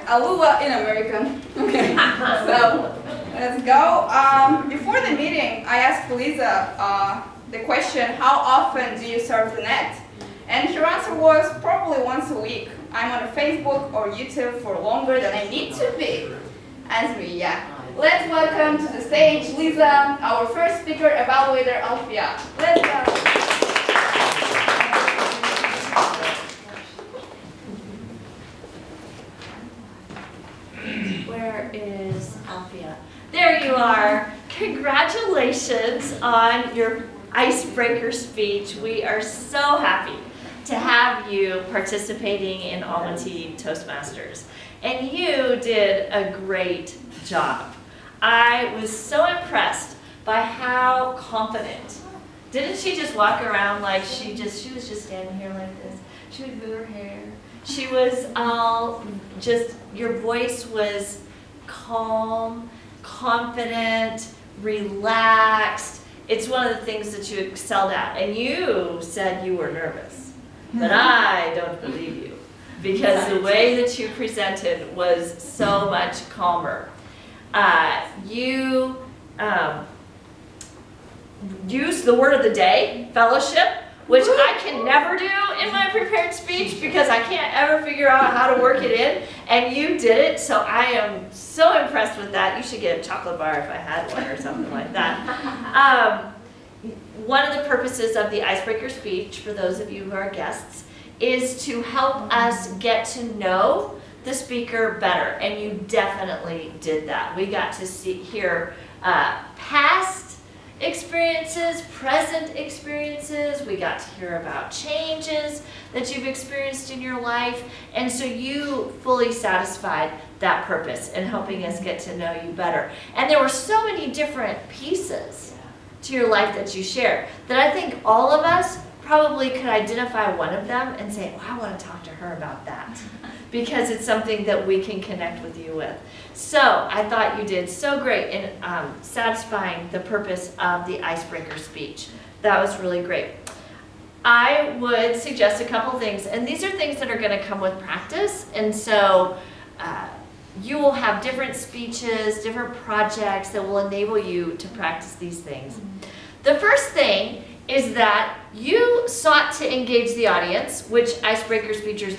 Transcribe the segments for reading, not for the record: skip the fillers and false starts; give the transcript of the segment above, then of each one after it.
Alua in American. Okay, so let's go. Before the meeting, I asked Liza the question, how often do you surf the net? And her answer was probably once a week. I'm on Facebook or YouTube for longer than I need to be. As me, yeah. Let's welcome to the stage Liza, our first speaker, Evaluator Alua. Let's go. Where is Alfia? There you are. Congratulations on your icebreaker speech. We are so happy to have you participating in Almaty Toastmasters. And you did a great job. I was so impressed by how confident. Didn't she just walk around like she was just standing here like this? She would move her hair. She was all just, your voice was calm, confident, relaxed. It's one of the things that you excelled at. And you said you were nervous, but I don't believe you, because the way that you presented was so much calmer. You used the word of the day, fellowship, which I can never do in my prepared speech because I can't ever figure out how to work it in, and you did it, so I am so impressed with that. You should get a chocolate bar if I had one or something like that. One of the purposes of the icebreaker speech, for those of you who are guests, is to help us get to know the speaker better, and you definitely did that. We got to hear past experiences, present experiences, we got to hear about changes that you've experienced in your life, and so you fully satisfied that purpose in helping us get to know you better. And there were so many different pieces to your life that you shared that I think all of us probably could identify one of them and say, oh, I want to talk to her about that, because it's something that we can connect with you with. So I thought you did so great in satisfying the purpose of the icebreaker speech. That was really great. I would suggest a couple things, and these are things that are going to come with practice, and so you will have different speeches, different projects that will enable you to practice these things. The first thing is that you sought to engage the audience, which icebreaker speeches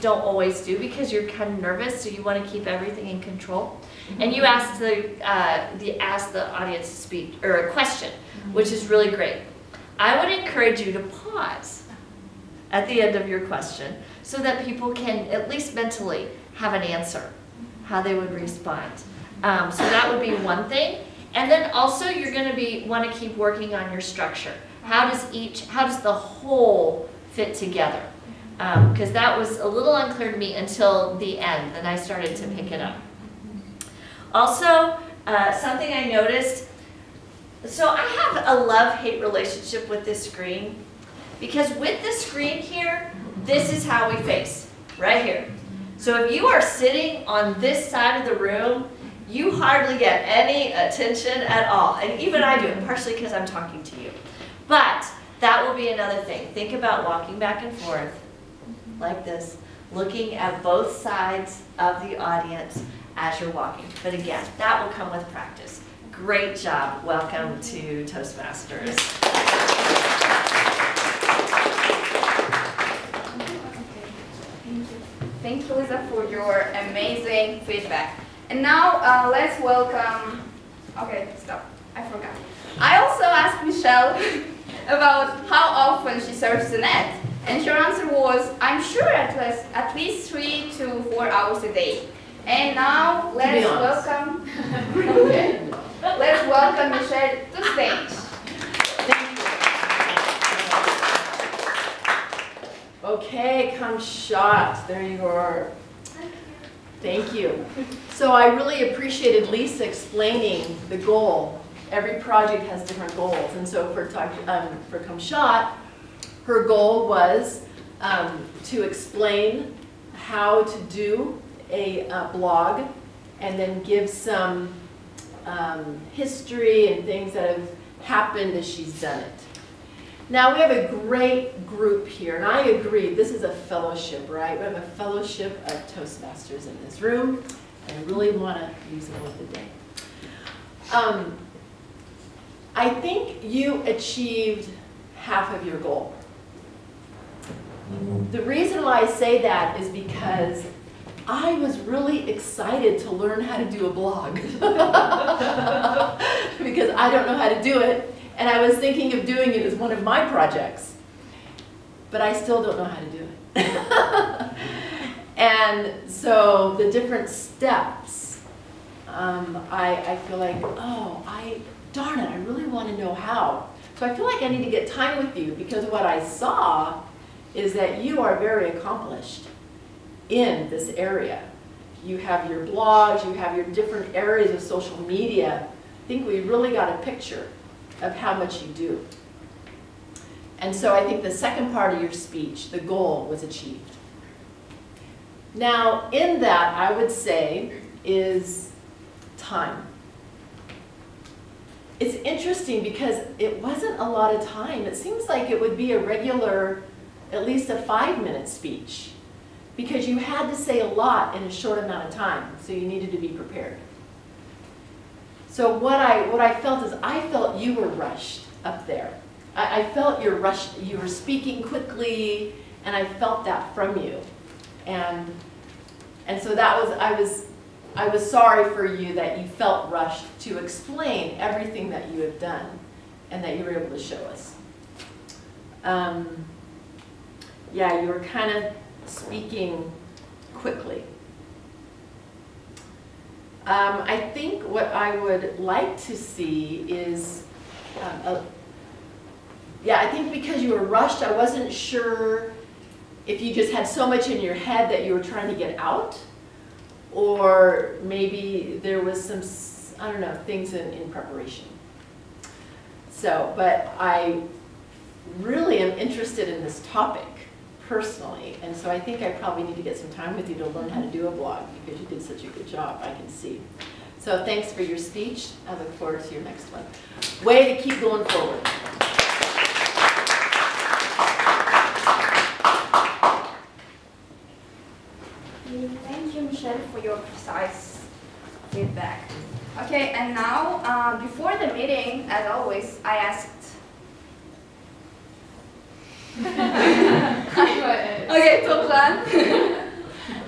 don't always do, because you're kind of nervous, so you want to keep everything in control. And you asked the audience to speak, or a question, which is really great. I would encourage you to pause at the end of your question so that people can at least mentally have an answer, how they would respond. So that would be one thing. And then also you're going to want to keep working on your structure. How does the whole fit together? Because that was a little unclear to me until the end, then I started to pick it up. Also, something I noticed, so I have a love-hate relationship with this screen, because with the screen here, this is how we face, right here. So if you are sitting on this side of the room, you hardly get any attention at all. And even I do it, partially because I'm talking to you. But that will be another thing. Think about walking back and forth like this, looking at both sides of the audience as you're walking. But again, that will come with practice. Great job. Welcome to Toastmasters. Thank you, Liza, for your amazing feedback. And now let's welcome, okay, stop, I forgot. I also asked Michelle about how often she surfs the net. And her answer was, I'm sure at least 3 to 4 hours a day. And now let's welcome, okay, let's welcome Michelle to the stage. Okay, come shot. There you are. Thank you. So I really appreciated Lisa explaining the goal. Every project has different goals, and so for Come Shot, her goal was to explain how to do a blog, and then give some history and things that have happened as she's done it. Now we have a great group here, and I agree, this is a fellowship, right? We have a fellowship of Toastmasters in this room, and I really want to use the word of the day. I think you achieved half of your goal. The reason why I say that is because I was really excited to learn how to do a blog. Because I don't know how to do it, and I was thinking of doing it as one of my projects. But I still don't know how to do it. And so the different steps, I feel like, oh, darn it, I really want to know how. So I feel like I need to get time with you, because what I saw is that you are very accomplished in this area. You have your blogs, you have your different areas of social media. I think we really got a picture of how much you do. And so I think the second part of your speech, the goal, was achieved. Now, in that, I would say, is time. It's interesting because it wasn't a lot of time. It seems like it would be a regular, at least a 5-minute speech, because you had to say a lot in a short amount of time, so you needed to be prepared. So what I felt is I felt you were rushed up there. I felt you're rushed. You were speaking quickly, and I felt that from you. And so that was I was sorry for you that you felt rushed to explain everything that you have done and that you were able to show us. Yeah, you were kind of speaking quickly. I think what I would like to see is, yeah, I think because you were rushed, I wasn't sure if you just had so much in your head that you were trying to get out, or maybe there was some, I don't know, things in preparation. So, but I really am interested in this topic personally, and so I think I probably need to get some time with you to learn how to do a blog, because you did such a good job, I can see. So thanks for your speech. I look forward to your next one. Way to keep going forward. Thank you, Michelle, for your precise feedback. Okay, and now, before the meeting, as always, I asked. Okay, Togzhan,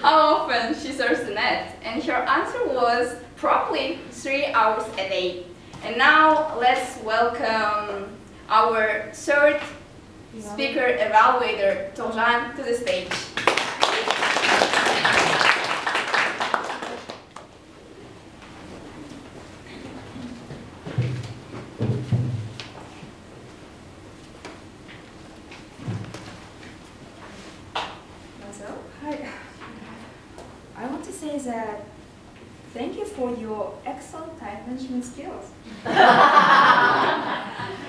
how often she surfs the net? And her answer was probably 3 hours a day. And now, let's welcome our third speaker evaluator, Togzhan, to the stage. I want to say that thank you for your excellent time management skills.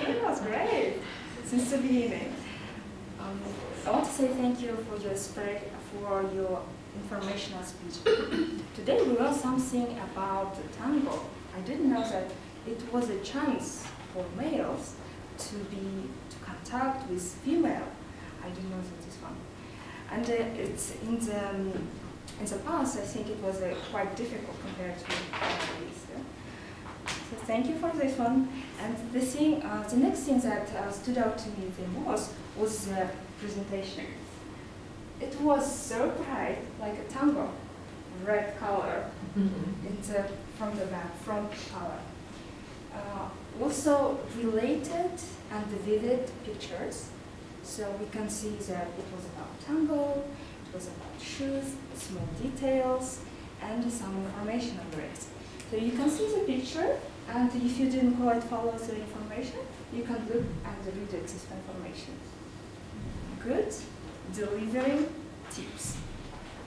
It was great since the beginning. I want to say thank you for your spirit, for your informational speech. Today we learned something about the tango. I didn't know that it was a chance for males to contact with female. I didn't know that this one. And it's in the past, I think it was quite difficult compared to nowadays. So thank you for this one. And the next thing that stood out to me the most was the presentation. It was so bright, like a tango, red color from the back, front color. Also related and vivid pictures. So we can see that it was about tango, it was about shoes, small details, and some information on it. So you can see the picture, and if you didn't quite follow the information, you can look and read this information. Good delivering tips.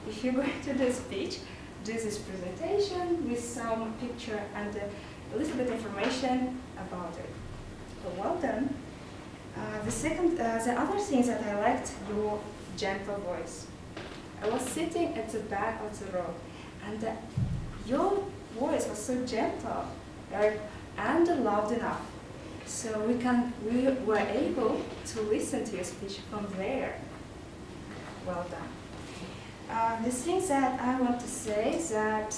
If you're going to do a speech, do this presentation with some picture and a little bit information about it. So well done. The other thing that I liked, your gentle voice. I was sitting at the back of the row, and your voice was so gentle, right, and loud enough. So we were able to listen to your speech from there. Well done. The things that I want to say is that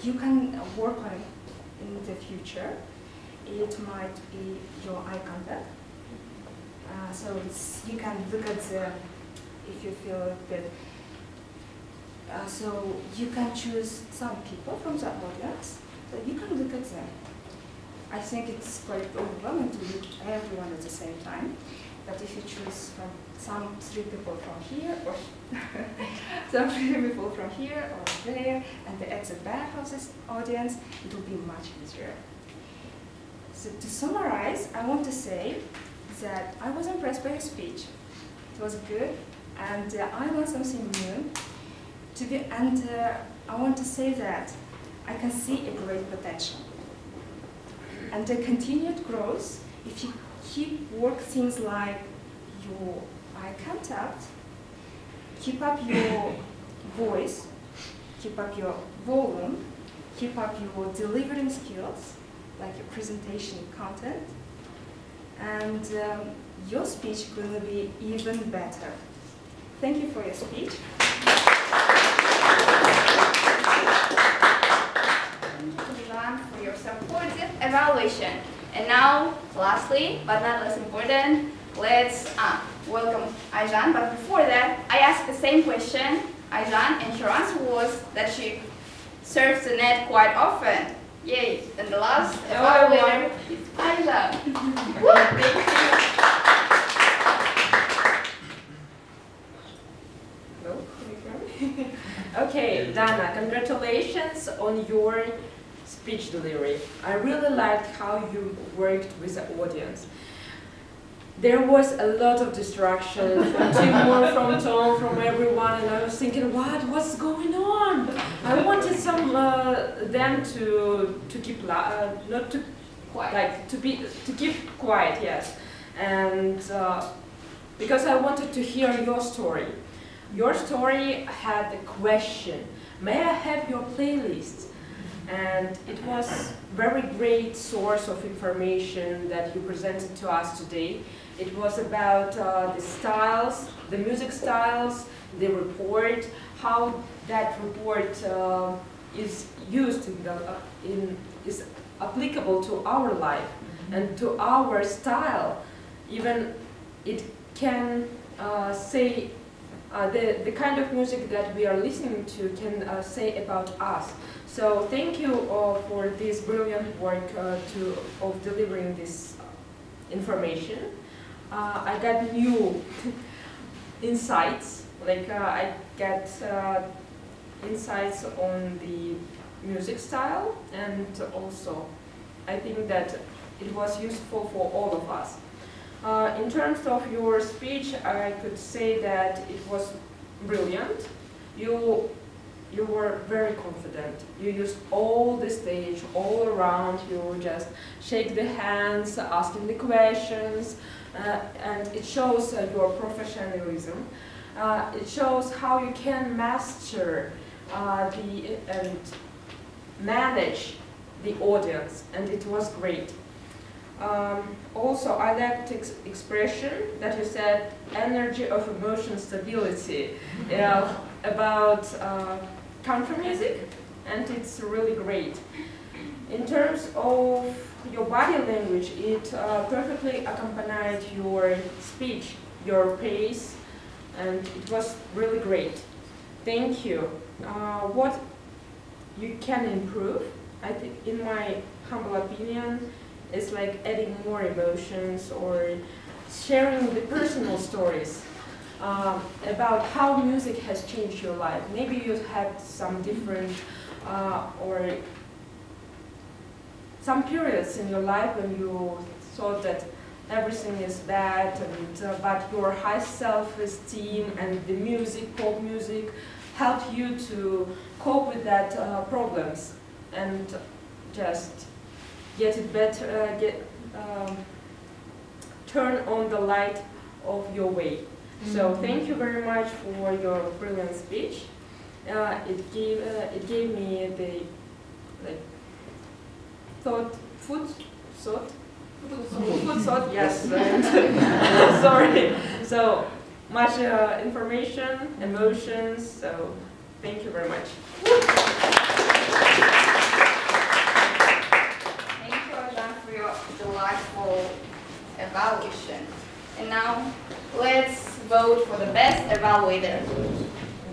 you can work on it in the future. It might be your eye contact. So you can look at the, if you feel good. So you can choose some people from the audience. So you can look at them. I think it's quite overwhelming to look at everyone at the same time. But if you choose from some 3 people from here, or some 3 people from here or there, and at the back of this audience, it will be much easier. So to summarize, I want to say that I was impressed by your speech. It was good, and I learned something new. I want to say that I can see a great potential. And the continued growth, if you keep work things like your eye contact, keep up your voice, keep up your volume, keep up your delivering skills, like your presentation content, and your speech is going to be even better. Thank you for your speech. Togzhan, for your supportive evaluation. And now, lastly, but not less important, let's welcome Aizhan. But before that, I asked the same question, Aizhan, and her answer was that she surfs the net quite often. Yay! And the last evaluator is Aizhan. Okay, Dana, congratulations on your speech delivery. I really liked how you worked with the audience. There was a lot of distractions from Timur, from Tom, from everyone, and I was thinking, what's going on? I wanted them to keep not to Quiet. like to keep quiet, yes, and because I wanted to hear your story. Your story had a question. May I have your playlist? And it was very great source of information that you presented to us today. It was about the styles, the music styles, the report, how that report is used is applicable to our life and to our style. Even it can say the kind of music that we are listening to can say about us. So thank you for this brilliant work of delivering this information. I got new insights, like I got insights on the music style, and also I think that it was useful for all of us. In terms of your speech, I could say that it was brilliant. You were very confident. You used all the stage, all around. You just shake the hands, asking the questions, and it shows your professionalism. It shows how you can master and manage the audience, and it was great. Also, I liked the expression that you said, energy of emotion stability, about country music, and it's really great. In terms of your body language, it perfectly accompanied your speech, your pace, and it was really great. Thank you. What you can improve, I think, in my humble opinion, is like adding more emotions or sharing the personal stories about how music has changed your life. Maybe you had some different or some periods in your life when you thought that everything is bad, and but your high self-esteem and the music, pop music, helped you to cope with that problems and just get it better, turn on the light of your way. So thank you very much for your brilliant speech. It gave me the food thought. Food thought, yes. Sorry. So much information, emotions. So thank you very much. Thank you, Aizhan, for your delightful evaluation. And now, let's vote for the best evaluator.